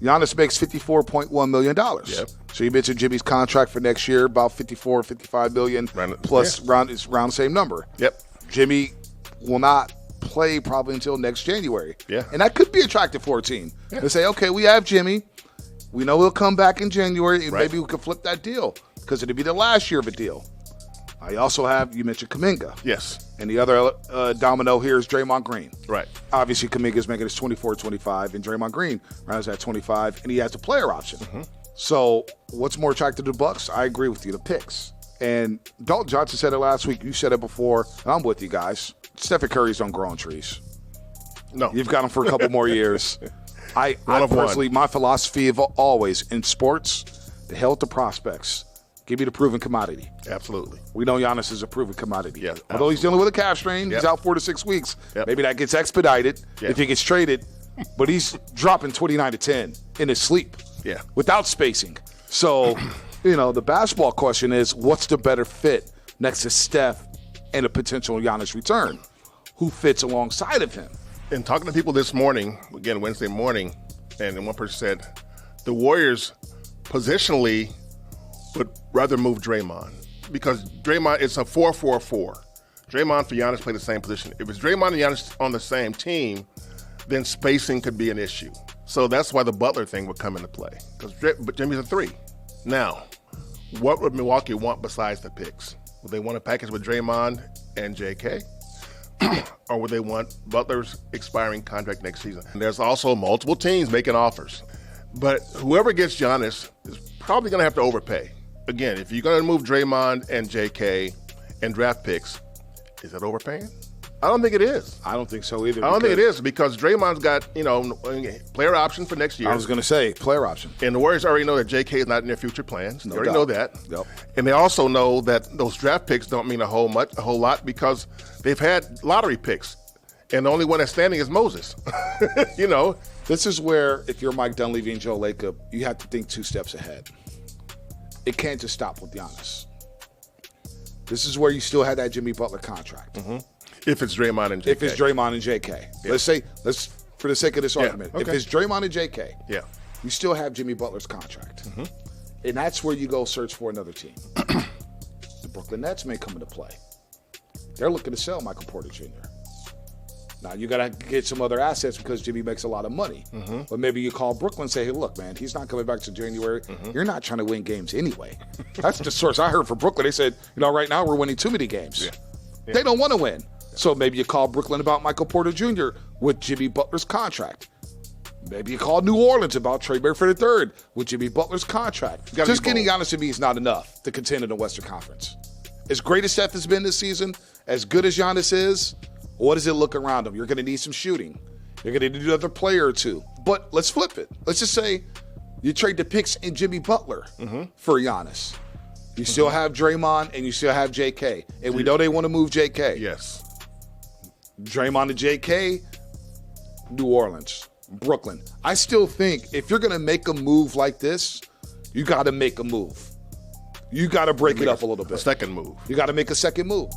Giannis makes $54.1 million. Yep. So you mentioned Jimmy's contract for next year, about $55 million, plus around the same number. Yep. Jimmy will not play probably until next January. Yeah. And that could be attractive for a team. Yeah. They say, okay, we have Jimmy. We know he'll come back in January, and maybe we can flip that deal because it'll be the last year of a deal. I also have, you mentioned Kuminga. Yes. And the other domino here is Draymond Green. Right. Obviously, Kuminga's making his $24-25, and Draymond Green rounds at $25, and he has a player option. Mm-hmm. So what's more attractive to the Bucks? I agree with you, the picks. And Dalton Johnson said it last week. You said it before, and I'm with you guys. Steph Curry's don't grow on trees. No. You've got him for a couple more years. I personally, my philosophy of always in sports, the hell with the prospects. Give me the proven commodity. Absolutely. We know Giannis is a proven commodity. Yeah, although he's dealing with a calf strain, he's out 4 to 6 weeks. Yep. Maybe that gets expedited if he gets traded. But he's dropping 29-10 in his sleep without spacing. So, the basketball question is, what's the better fit next to Steph and a potential Giannis return? Who fits alongside of him? And talking to people this morning, again, Wednesday morning, and one person said the Warriors positionally would rather move Draymond because Draymond, it's a 4-4-4. Draymond for Giannis play the same position. If it's Draymond and Giannis on the same team, then spacing could be an issue. So that's why the Butler thing would come into play because Jimmy's a 3. Now, what would Milwaukee want besides the picks? Would they want a package with Draymond and JK? Or would they want Butler's expiring contract next season? And there's also multiple teams making offers. But whoever gets Giannis is probably going to have to overpay. Again, if you're going to move Draymond and JK and draft picks, is that overpaying? I don't think it is. I don't think so either. I don't think it is because Draymond's got, player option for next year. I was going to say, player option. And the Warriors already know that JK is not in their future plans. They already know that. Yep. And they also know that those draft picks don't mean a whole lot because they've had lottery picks. And the only one that's standing is Moses. This is where, if you're Mike Dunleavy and Joe Lacob, you have to think 2 steps ahead. It can't just stop with Giannis. This is where you still have that Jimmy Butler contract. Mm-hmm. If it's Draymond and JK. If it's Draymond and JK. Yeah. Let's for the sake of this argument, if it's Draymond and JK, you still have Jimmy Butler's contract. Mm-hmm. And that's where you go search for another team. The Brooklyn Nets may come into play. They're looking to sell Michael Porter Jr. Now, you got to get some other assets because Jimmy makes a lot of money. Mm-hmm. But maybe you call Brooklyn and say, hey, look, man, he's not coming back to January. Mm-hmm. You're not trying to win games anyway. That's the source I heard from Brooklyn. They said, right now we're winning too many games. Yeah. They don't want to win. So maybe you call Brooklyn about Michael Porter Jr. with Jimmy Butler's contract. Maybe you call New Orleans about Trey Burford III with Jimmy Butler's contract. Just getting Giannis to me is not enough to contend in the Western Conference. As great as Steph has been this season, as good as Giannis is, what does it look around him? You're going to need some shooting. You're going to need another player or two. But let's flip it. Let's just say you trade the picks in Jimmy Butler for Giannis. You still have Draymond and you still have JK. And we know they want to move JK. Yes. Draymond and JK, New Orleans, Brooklyn. I still think if you're going to make a move like this, you got to make a move. You got to break it up a little bit. A second move. You got to make a second move.